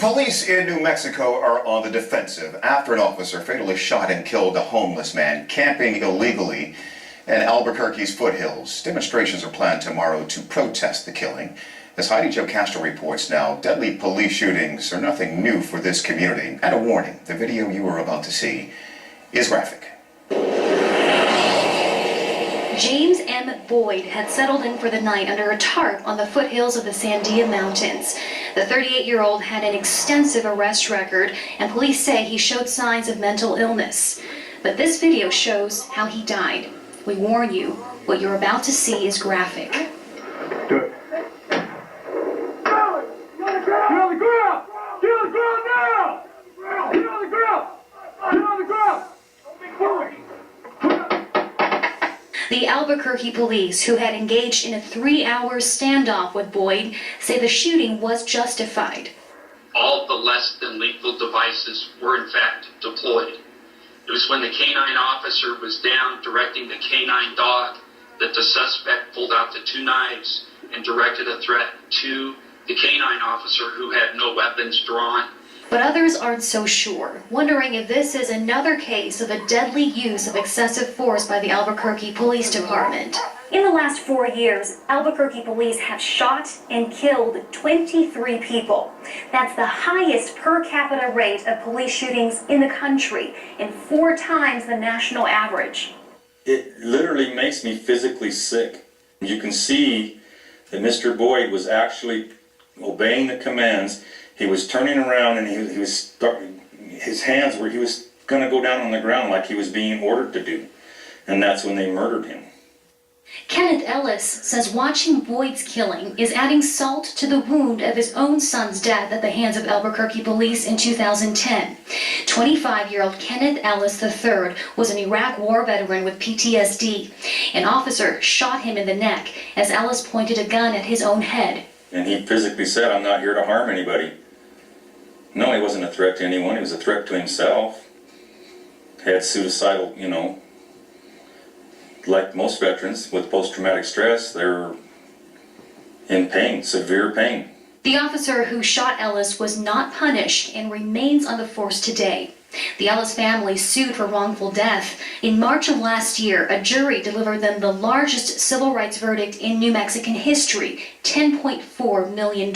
Police in New Mexico are on the defensive after an officer fatally shot and killed a homeless man camping illegally in Albuquerque's foothills. Demonstrations are planned tomorrow to protest the killing. As Heidi Jo Castro reports now, deadly police shootings are nothing new for this community. And a warning, the video you are about to see is graphic. James M. Boyd had settled in for the night under a tarp on the foothills of the Sandia Mountains. The 38-year-old had an extensive arrest record, and police say he showed signs of mental illness. But this video shows how he died. We warn you, what you're about to see is graphic. Do it. Get on the ground! Get on the ground now! Get on the ground! Get on the ground! The Albuquerque police, who had engaged in a 3-hour standoff with Boyd, say the shooting was justified. All the less than lethal devices were in fact deployed. It was when the canine officer was down directing the canine dog that the suspect pulled out the 2 knives and directed a threat to the canine officer, who had no weapons drawn. But others aren't so sure, wondering if this is another case of a deadly use of excessive force by the Albuquerque Police Department. In the last 4 years, Albuquerque police have shot and killed 23 people. That's the highest per capita rate of police shootings in the country, and 4 times the national average. It literally makes me physically sick. You can see that Mr. Boyd was actually obeying the commands. He was turning around and he was his hands were, he was going to go down on the ground like he was being ordered to do. And that's when they murdered him. Kenneth Ellis says watching Boyd's killing is adding salt to the wound of his own son's death at the hands of Albuquerque police in 2010. 25-year-old Kenneth Ellis III was an Iraq war veteran with PTSD. An officer shot him in the neck as Ellis pointed a gun at his own head. And he physically said, "I'm not here to harm anybody." No, he wasn't a threat to anyone. He was a threat to himself. He had suicidal, like most veterans with post-traumatic stress, they're in pain, severe pain. The officer who shot Ellis was not punished and remains on the force today. The Ellis family sued for wrongful death. In March of last year, a jury delivered them the largest civil rights verdict in New Mexican history, $10.4 million.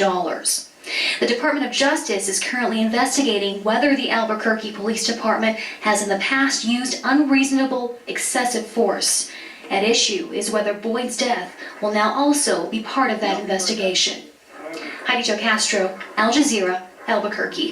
The Department of Justice is currently investigating whether the Albuquerque Police Department has in the past used unreasonable, excessive force. At issue is whether Boyd's death will now also be part of that investigation. Heidi Jo Castro, Al Jazeera, Albuquerque.